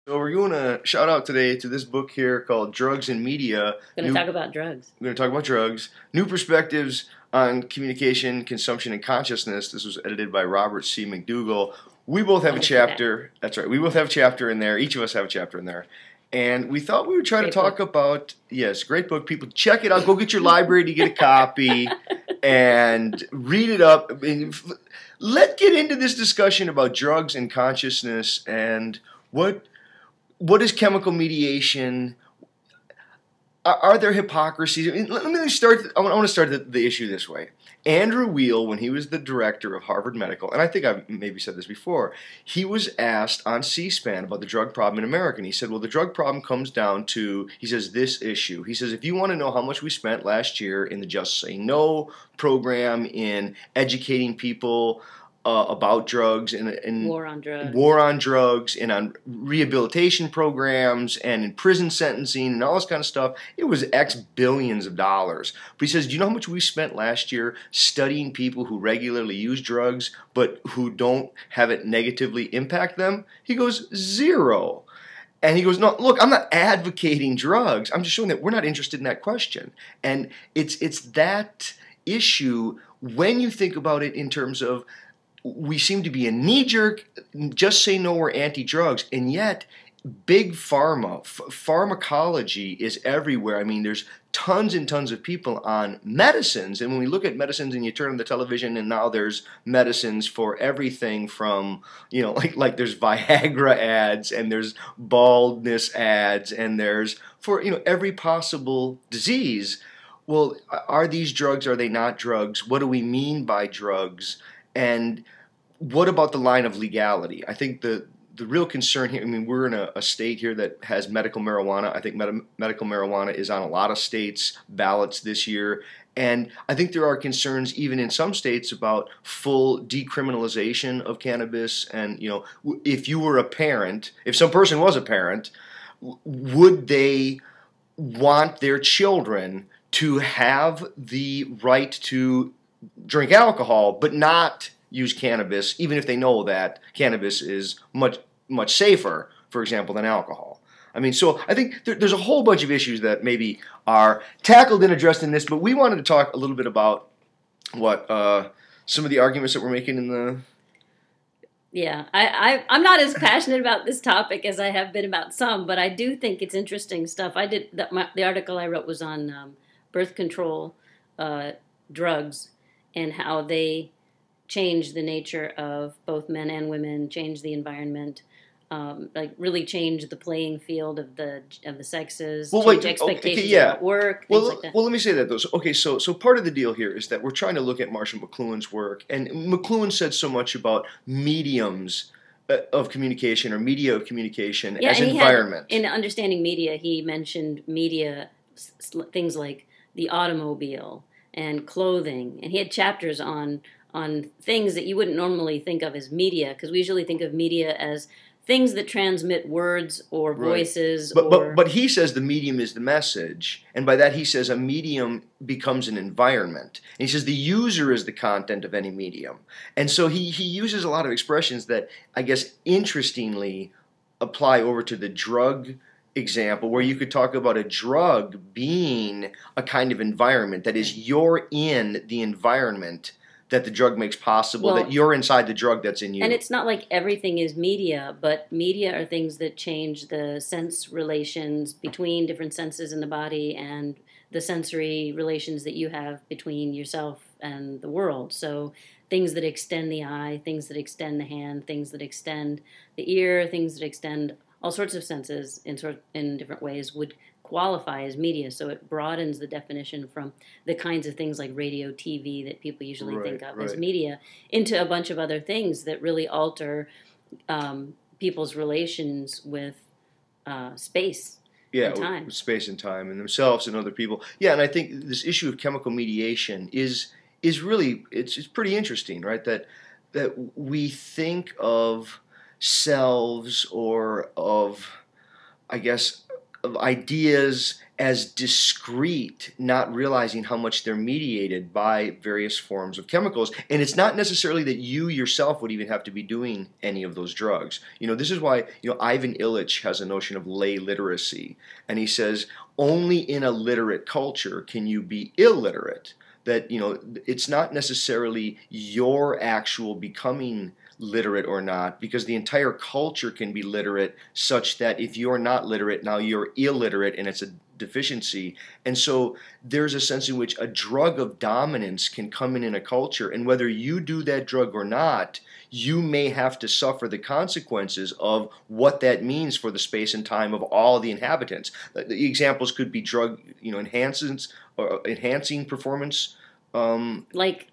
So we're going to shout out today to this book here called Drugs and Media. We're going to talk about drugs. We're going to talk about drugs. New Perspectives on Communication, Consumption, and Consciousness. This was edited by Robert C. McDougall. We both have a chapter. That's right. We both have a chapter in there. Each of us have a chapter in there. And we thought we would try to talk about, yes, great book. People, check it out. Go get your library to get a copy and read it up. I mean, let's get into this discussion about drugs and consciousness and what is chemical mediation? Are there hypocrisies? I mean, let me start. I want to start the issue this way. Andrew Weil, when he was the director of Harvard Medical, and I think I've maybe said this before, he was asked on C-SPAN about the drug problem in America. And he said, well, the drug problem comes down to, he says, this issue. He says, if you want to know how much we spent last year in the Just Say No program, in educating people about drugs and war on drugs and on rehabilitation programs and in prison sentencing and all this kind of stuff, it was X billions of dollars. But he says, do you know how much we spent last year studying people who regularly use drugs but who don't have it negatively impact them? He goes, zero. And he goes, no, look, I'm not advocating drugs. I'm just showing that we're not interested in that question. And it's that issue when you think about it in terms of we seem to be a knee-jerk, just say no, we're anti-drugs, and yet big pharma, pharmacology is everywhere. I mean, there's tons and tons of people on medicines, and when we look at medicines and you turn on the television and now there's medicines for everything from, you know, like there's Viagra ads and there's baldness ads and there's for, you know, every possible disease. Well, are these drugs, are they not drugs? What do we mean by drugs? And what about the line of legality? I think the real concern here, I mean, we're in a state here that has medical marijuana. I think medical marijuana is on a lot of states' ballots this year. And I think there are concerns even in some states about full decriminalization of cannabis. And, you know, if you were a parent, if some person was a parent, would they want their children to have the right to drink alcohol, but not use cannabis, even if they know that cannabis is much safer, for example, than alcohol. I mean, so I think there's a whole bunch of issues that maybe are tackled and addressed in this, but we wanted to talk a little bit about what some of the arguments that we're making in the... Yeah, I'm not as passionate about this topic as I have been about some, but I do think it's interesting stuff. The article I wrote was on birth control drugs and how they change the nature of both men and women, change the environment, like really change the playing field of the sexes, change expectations about work, things like that. Well, let me say that though. So part of the deal here is that we're trying to look at Marshall McLuhan's work, and McLuhan said so much about mediums of communication or media of communication as environment. In understanding media, he mentioned media, things like the automobile and clothing, and he had chapters on things that you wouldn't normally think of as media, because we usually think of media as things that transmit words or voices. Right. But he says the medium is the message, and by that he says a medium becomes an environment. And he says the user is the content of any medium. And so he uses a lot of expressions that I guess interestingly apply over to the drug example, where you could talk about a drug being a kind of environment, that is, you're in the environment that the drug makes possible, that you're inside the drug that's in you. And it's not like everything is media, but media are things that change the sense relations between different senses in the body and the sensory relations that you have between yourself and the world. So things that extend the eye, things that extend the hand, things that extend the ear, things that extend all sorts of senses in different ways would qualify as media. So it broadens the definition from the kinds of things like radio, TV that people usually think of as media into a bunch of other things that really alter people's relations with space and time. With space and time and themselves and other people. Yeah, and I think this issue of chemical mediation is really, it's pretty interesting, right? That we think of selves or of, I guess, of ideas as discrete, not realizing how much they're mediated by various forms of chemicals. And it's not necessarily that you yourself would even have to be doing any of those drugs. This is why, Ivan Illich has a notion of lay literacy. And he says, only in a literate culture can you be illiterate. That, it's not necessarily your actual becoming literate or not, because the entire culture can be literate such that if you're not literate, now you're illiterate and it's a deficiency. And so there's a sense in which a drug of dominance can come in a culture, and whether you do that drug or not, you may have to suffer the consequences of what that means for the space and time of all the inhabitants. The examples could be drug, enhancing performance, like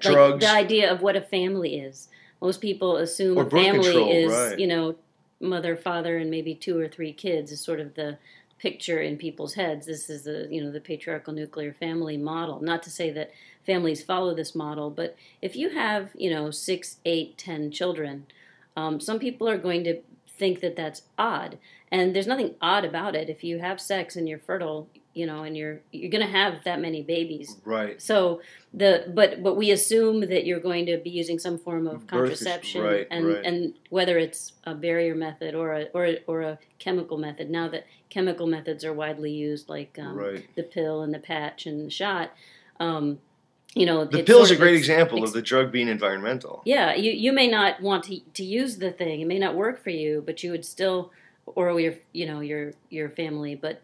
drugs. The idea of what a family is. Most people assume Or a birth family control, is, right. Mother, father, and maybe 2 or 3 kids is sort of the picture in people's heads. This is the patriarchal nuclear family model. Not to say that families follow this model, but if you have, 6, 8, 10 children, some people are going to think that that's odd. And there's nothing odd about it. If you have sex and you're fertile, and you're going to have that many babies. Right. So but we assume that you're going to be using some form of contraception, right. And whether it's a barrier method or a chemical method. Now that chemical methods are widely used, like the pill and the patch and the shot. The pill is a great example of the drug being environmental. Yeah, you may not want to use the thing. It may not work for you, but you would still, or your family, but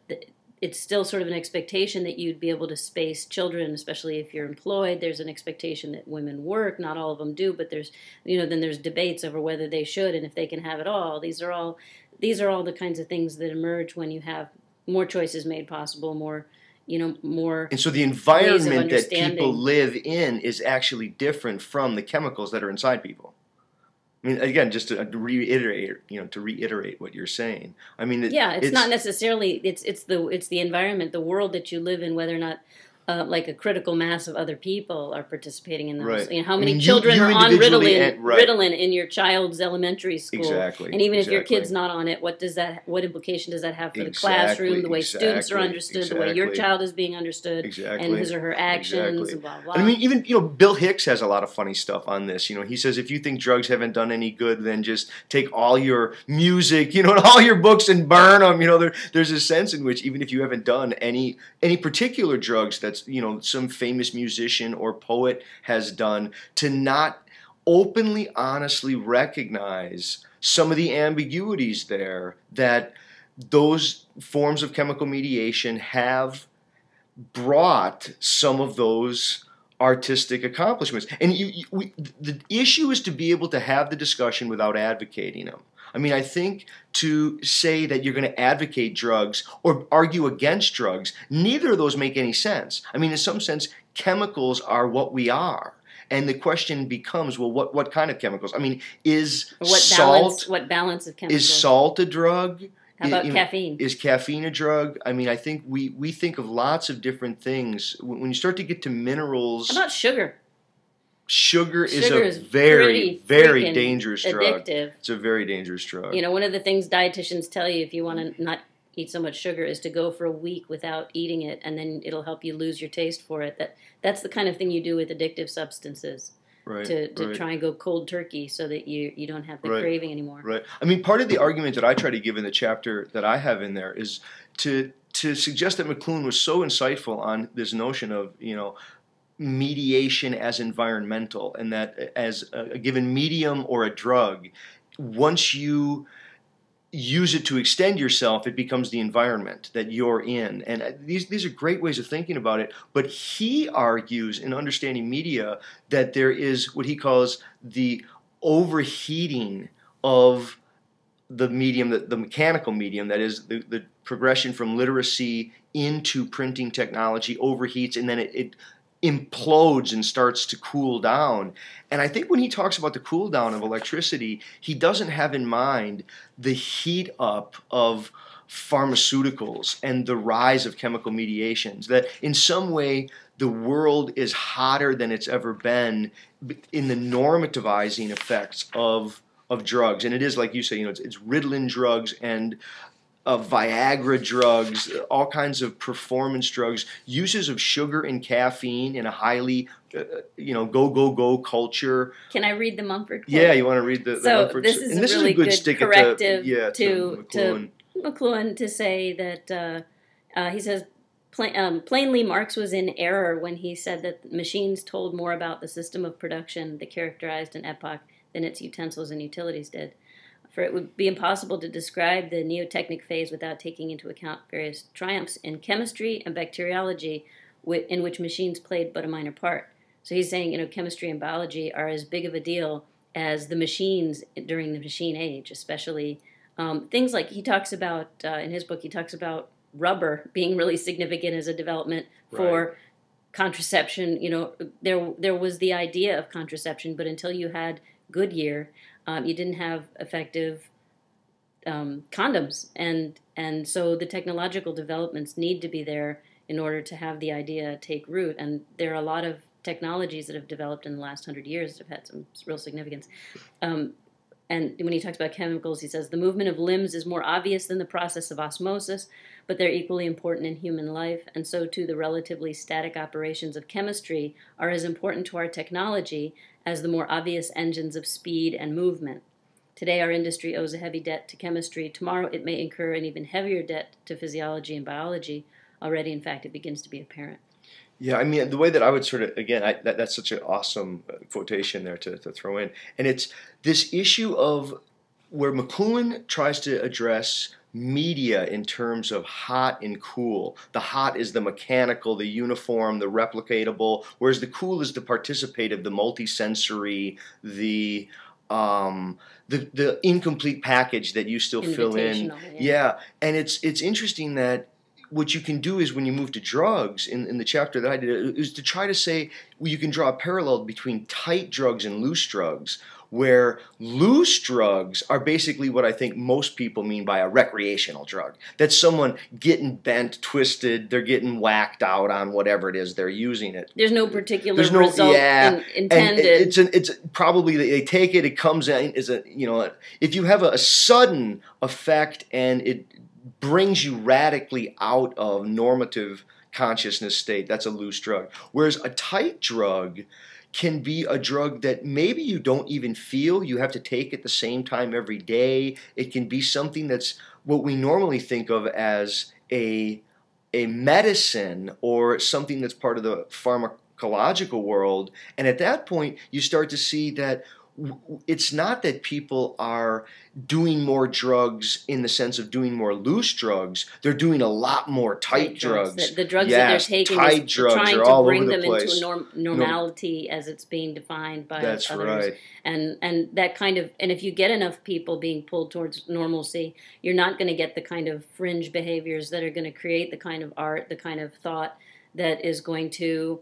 it's still sort of an expectation that you'd be able to space children, especially if you're employed. There's an expectation that women work. Not all of them do, but there's, then there's debates over whether they should and if they can have it all. These are all the kinds of things that emerge when you have more choices made possible, more. And so the environment that people live in is actually different from the chemicals that are inside people. I mean, again, just to reiterate what you're saying. I mean, it's not necessarily it's the environment, the world that you live in, whether or not like a critical mass of other people are participating in those. Right. How many children are on Ritalin in your child's elementary school? Exactly. And even if your kid's not on it, what implication does that have for the classroom, the way students are understood, the way your child is being understood, and his or her actions, and blah, blah. And I mean, even, Bill Hicks has a lot of funny stuff on this. He says, if you think drugs haven't done any good, then just take all your music, and all your books and burn them. There's a sense in which even if you haven't done any particular drugs that's some famous musician or poet has done, to not openly, honestly recognize some of the ambiguities there, that those forms of chemical mediation have brought some of those artistic accomplishments. And the issue is to be able to have the discussion without advocating them. I mean, I think to say that you're going to advocate drugs or argue against drugs, neither of those make any sense. I mean, in some sense, chemicals are what we are. And the question becomes, well, what kind of chemicals? I mean, what balance of chemicals? Is salt a drug? How about caffeine? Is caffeine a drug? I mean, I think we think of lots of different things. When you start to get to minerals... How about sugar? Sugar is a very, very dangerous drug. Addictive. It's a very dangerous drug. One of the things dietitians tell you if you want to not eat so much sugar is to go for a week without eating it, and then it'll help you lose your taste for it. That's the kind of thing you do with addictive substances. Right, to try and go cold turkey so that you don't have the craving anymore. Right. I mean, part of the argument that I try to give in the chapter that I have in there is to suggest that McLuhan was so insightful on this notion of, mediation as environmental, and that as a given medium or a drug, once you use it to extend yourself, it becomes the environment that you're in. And these are great ways of thinking about it. But he argues in Understanding Media that there is what he calls the overheating of the medium, the mechanical medium, that is the progression from literacy into printing technology overheats, and then it implodes and starts to cool down. And I think when he talks about the cool down of electricity, he doesn't have in mind the heat up of pharmaceuticals and the rise of chemical mediations, that in some way the world is hotter than it's ever been in the normativizing effects of drugs. And it is, like you say, it's Ritalin drugs and Viagra drugs, all kinds of performance drugs, uses of sugar and caffeine in a highly, go culture. Can I read the Mumford quote? Yeah, you want to read the Mumford? This is and this a really is a good good corrective to McLuhan. McLuhan to say that he says, plainly Marx was in error when he said that machines told more about the system of production that characterized an epoch than its utensils and utilities did. For it would be impossible to describe the neotechnic phase without taking into account various triumphs in chemistry and bacteriology in which machines played but a minor part. So he's saying, chemistry and biology are as big of a deal as the machines during the machine age, especially things like he talks about, in his book, he talks about rubber being really significant as a development for contraception. There was the idea of contraception, but until you had Goodyear, you didn't have effective condoms, and so the technological developments need to be there in order to have the idea take root. And there are a lot of technologies that have developed in the last 100 years that have had some real significance. And when he talks about chemicals, he says the movement of limbs is more obvious than the process of osmosis, but they're equally important in human life, and so too the relatively static operations of chemistry are as important to our technology as the more obvious engines of speed and movement. Today our industry owes a heavy debt to chemistry. Tomorrow it may incur an even heavier debt to physiology and biology. Already, in fact, it begins to be apparent. Yeah, I mean, the way that I would sort of, again, that's such an awesome quotation there to throw in. And it's this issue of where McLuhan tries to address media in terms of hot and cool. The hot is the mechanical, the uniform, the replicatable, whereas the cool is the participative, the multisensory, the incomplete package that you still fill in. Yeah, and it's interesting that what you can do is when you move to drugs, in the chapter that I did, is to try to say, well, you can draw a parallel between tight drugs and loose drugs, where loose drugs are basically what I think most people mean by a recreational drug. That's someone getting bent, twisted, they're getting whacked out on whatever it is they're using it. There's no particular result intended. And it's probably they take it, it comes in as if you have a sudden effect and it brings you radically out of normative consciousness state, that's a loose drug. Whereas a tight drug can be a drug that maybe you don't even feel. You have to take at the same time every day. It can be something that's what we normally think of as a medicine or something that's part of the pharmacological world. And at that point, you start to see that it's not that people are doing more drugs in the sense of doing more loose drugs. They're doing a lot more tight drugs. The drugs that they're taking tight is drugs trying are to all bring over them the place. into normality as it's being defined by That's others. Right. And that kind of, and if you get enough people being pulled towards normalcy, you're not going to get the kind of fringe behaviors that are going to create the kind of art, the kind of thought that is going to,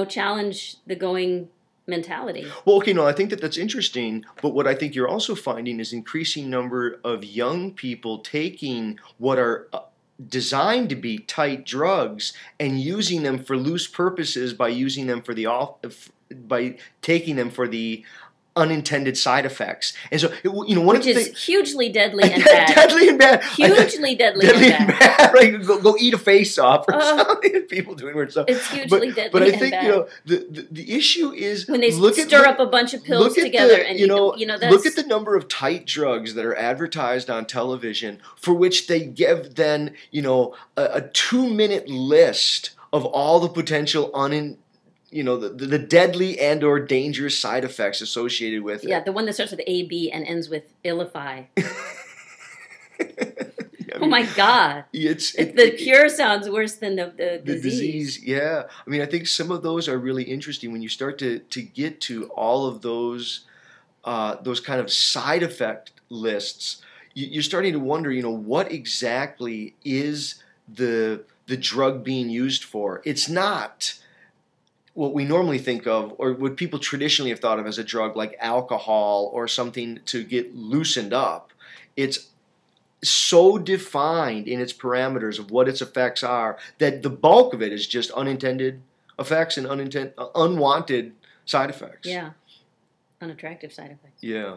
challenge the going mentality. Well, okay, no, I think that's interesting, but what I think you're also finding is increasing number of young people taking what are designed to be tight drugs and using them for loose purposes by using them for by taking them for the unintended side effects. And so, one of the things... Which is hugely deadly and bad. Deadly and bad. Hugely deadly and bad. Right? Go eat a face-off or something. People doing weird stuff. It's hugely deadly and bad. But I think, the issue is... When they stir up a bunch of pills together and, that's... Look at the number of tight drugs that are advertised on television for which they give then, a 2-minute list of all the potential the deadly and or dangerous side effects associated with it. Yeah, the one that starts with AB and ends with illify. Oh my God! The cure sounds worse than the disease. Yeah, I mean, I think some of those are really interesting when you start to get to all of those kind of side effect lists. You're starting to wonder, what exactly is the drug being used for? It's not what we normally think of, or what people traditionally have thought of as a drug like alcohol or something to get loosened up. It's so defined in its parameters of what its effects are that the bulk of it is just unintended effects and unwanted side effects. Yeah, unattractive side effects. Yeah.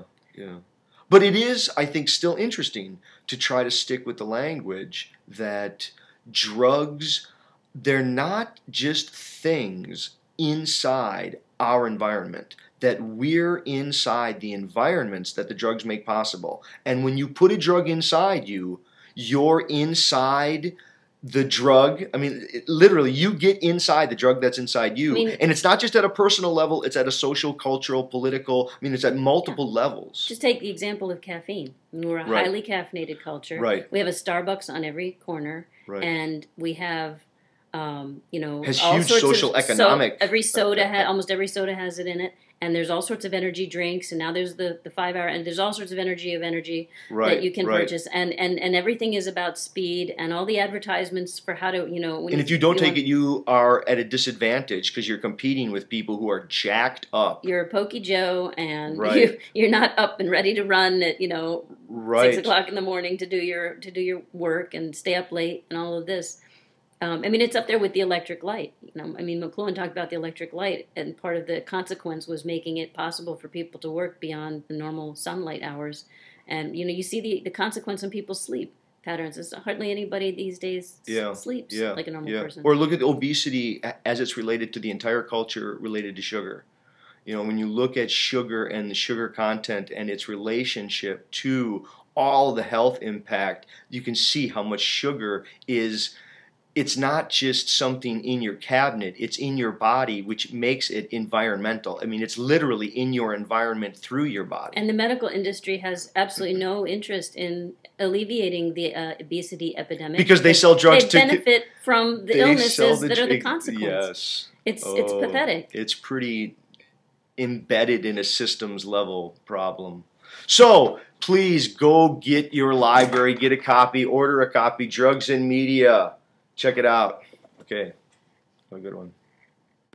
But it is, I think, still interesting to try to stick with the language that drugs, they're not just things inside our environment, that we're inside the environments that the drugs make possible. And when you put a drug inside you, you're inside the drug. I mean, literally, you get inside the drug that's inside you. And it's not just at a personal level, it's at a social, cultural, political, I mean, it's at multiple levels. Just take the example of caffeine. I mean, we're a highly caffeinated culture. Right. We have a Starbucks on every corner. Right. And we have, has all huge sorts social, of economic. Almost every soda has it in it. And there's all sorts of energy drinks, and now there's the 5 hour, and there's all sorts of energy that you can purchase, and everything is about speed, and all the advertisements for how to, and if you don't take it, you are at a disadvantage because you're competing with people who are jacked up. You're a Pokey Joe, and you're not up and ready to run at 6 o'clock in the morning to do your work and stay up late and all of this. I mean, it's up there with the electric light. McLuhan talked about the electric light, and part of the consequence was making it possible for people to work beyond the normal sunlight hours. And, you see the consequence on people's sleep patterns. It's hardly anybody these days sleeps like a normal person. Or look at obesity as it's related to the entire culture related to sugar. When you look at sugar and the sugar content and its relationship to all the health impact, you can see how much sugar is. It's not just something in your cabinet, it's in your body, which makes it environmental. I mean, it's literally in your environment through your body. And the medical industry has absolutely no interest in alleviating the obesity epidemic. Because they sell drugs they benefit from the illnesses that are the consequence. Yes. It's pathetic. It's pretty embedded in a systems level problem. So, please go get your library, get a copy, order a copy, Drugs and Media. Check it out. Okay. Have a good one.